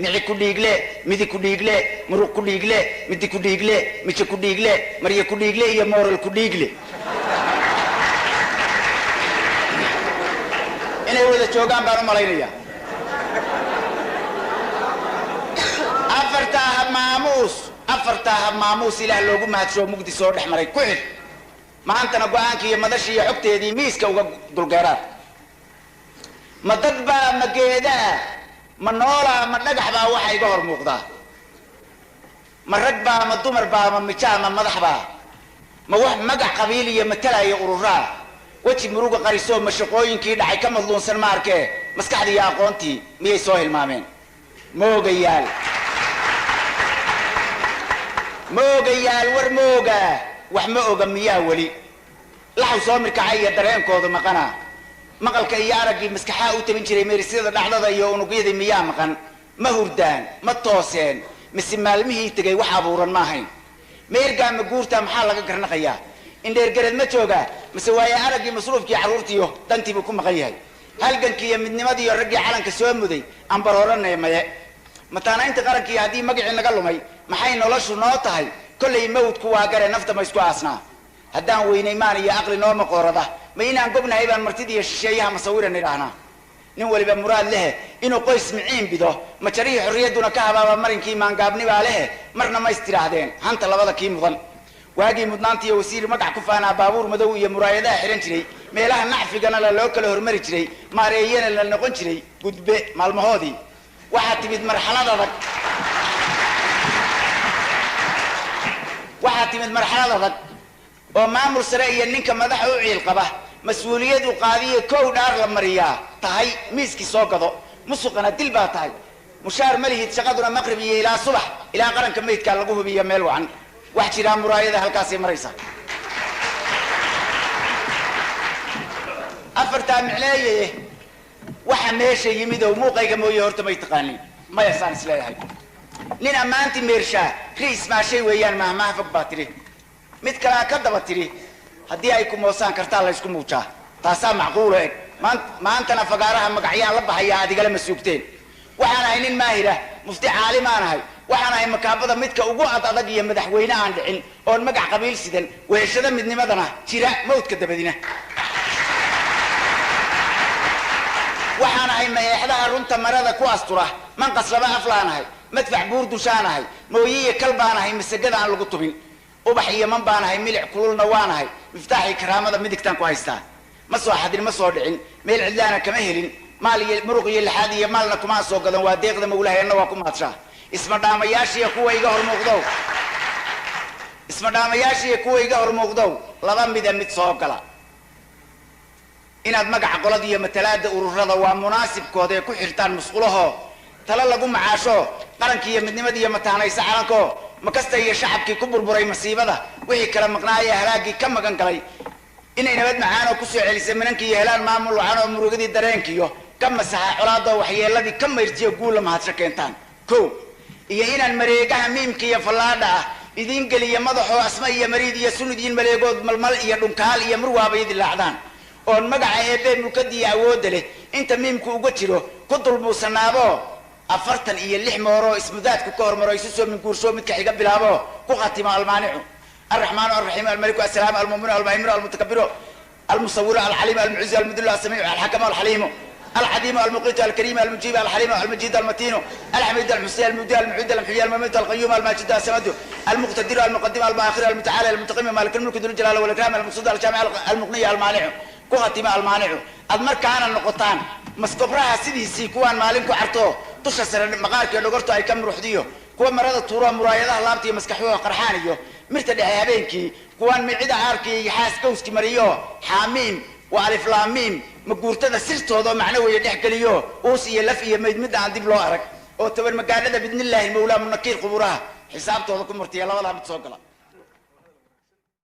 mici ku dhiigle midi ku dhiigle muruq ku dhiigle midi ku dhiigle mici ku dhiigle marya ku dhiigle iyo moral ku dhiigle inay wada joogaan baan u malaynayaa afartaa maamuus ilaah loogu mahadshoo mugdi soo dhex maray ku xid maantana go'aankii iyo madashii iyo xogteedii miiska uga dulgeeraad ma dad baa ma geedaa ma noolaa ma dhagax baa waxa iga hor muuqdaa ma rag baa ma dumar baa ma mijaa ma madax baa ma wax magac qabiil iyo matalaya ururaa weji muruga qarisoo ma shaqooyinkii dhacay ka madluunsan ma arkee maskaxdii iyo aqoontii miyay soo hilmaameen moogayaal war mooga wax ma oga miyaa weli laxaw soo mirkacay iyo dareenkooda maqana maqalka iyo araggii maskaxaa u tabin jiray meerisyada dhacdada iyo unugyadii miyaa maqan ma hurdaan ma tooseen mise maalmihii tegay wax abuuran ma ahayn meergaa ma guurtaa maxaa laga garnaqayaa indheergareed ma joogaa mise waaye araggii masruufkii carruurtiiyo dantiibuu ku maqan yahay halgankii iyo midnimadiiyo raggii calanka soo muday ambar horanay maye mataanaynta qarankii haddii magacii naga lumay maxay noloshu noo tahay kollay mawdku waa gare nafta ma isku aasnaa haddaan weynay maan iyo aqli nooma qoorada ma inaan gobnahay baan martidiiyo shisheeyaha masawiran idhaahnaa nin waliba muraad lehe inuu qoys miciin bido ma jarihii xorriyadduna ka habaaba marinkii maangaabnibaa lehe marna ma istidhaahdeen hanta labada kii mudan waagii mudnaantiiyo wasiir magac ku faanaa baabuur madow iyo muraayadaha xihan jiray meelaha nacfigana loo kala hormari jiray maareeyana la noqon jiray gudbe maalmahoodii waxaa timid marxalad adag oo maamul sare iyo ninka madaxa u ciil qaba mas-uuliyadu qaadiyo kow dhaar la mariyaa tahay miiskii soo gado musuqana dil baa tahay mushaar ma lihid shaqaduna maqrib iyo ilaa subax ilaa qaranka meydkaa lagu hubiyo meel wacan wax jiraa muraayada halkaasay maraysa afartaa micleeye waxa meesha yimid oo muuqayga mooye horta may taqaanin maya saan isleeyahay nin ammaanti meershaa riis maashay weeyaan mahmaha fog baa tidhi mid kalea ka daba tidhi haddii ay ku moosaan kartaa la ysku muujaa taasaa macquulo eg maantana fagaaraha magacyaan la baxayaa adigala ma suugteen waxaan ahay nin maahira mufti caalimaan ahay waxaan ahay makaabada midka ugu adag iyo madaxweyne aan dhicin oon magac qabiil sidan weeshada midnimadana jira mawdka dabadina waxaan ahay maeexdaha runta marada ku astura manqas laba aflaan ahay madfac buur dushaan ahay mooyiye kal baan ahay masagada aan lagu tubin ubax iyo man baan ahay milic kululna waan ahay miftaaxii karaamada midigtaan ku haystaa ma soo xadin ma soo dhicin meel cidlaana kama helin maal iyo muruq iyo lixaad iyo maalna kumaa soo gadan waa deeqda mawlahayanna waa ku maadshaa isma dhaamayaashiiyo kuwa iga hor muuqdow laba mida mid soo gala inaad magaca qolada iyo matalaada ururada waa munaasibkooda ee ku xirtaan musqulaho tala lagu macaasho qarankii iyo midnimadii iyo mataanaysa calanko makasta iyo shacabkii ku burburay masiibada wixii kala maqnaaya halaagii ka magan galay inay nabad macaan oo kusoo celisay minankii iyo helaan maamul wacan oo murugadii dareenkiiyo ka masaxa colaadoo waxyeeladii ka mayrtiyo guulla mahadsho keentaan kow iyo inaan mareegaha miimka iyo fallaadha ah idiin geliya madaxoo asma iyo mariid iyo sunudiin maleegood malmal iyo dhunkaal iyo murwaabay dilaacdaan oon magaca eebbe mulkadii awoodda leh inta miimku uga jiro ku dulmuusanaabo 46 mooro ismudaadku ka hormaro isu soo min guursho midka xiga bilaabo ku khatimo almaanicu الرحمن الرحيم الملك السلام المؤمن المهيمن المتكبر المصور العليم المعز المذل السميع الحكم الحليم الحليم المقيت الكريم المجيب الحليم المجيد المتين الحميد المحصي المبدع المعيد المحيي المميت القيوم الماجد السمد المقتدر المقدم المؤخر المتعالى المنتقم مالك الملك ذو الجلال والاكرام المقصود الجامع المغني المانع كهتم المانع أدمر كان النقطان مسكبرها سيدي كوان مالك عرتو تشسر مقارك لغرتو أي كم روحديو كوان مرض الطورة مرايدة لابتي مسكحوها قرحانيو مرتدى هابينكي كوان معيدة عاركي حاس كوسكي مريو حاميم وألف لاميم مقورتنا سرتو هذا معنوي يحكليو أوسي لفي مد عن دي بلوارك أو تبر مقالة بإذن الله المولى من نكير قبورها حسابته هذا كم مرتي الله ولا بتسوقلا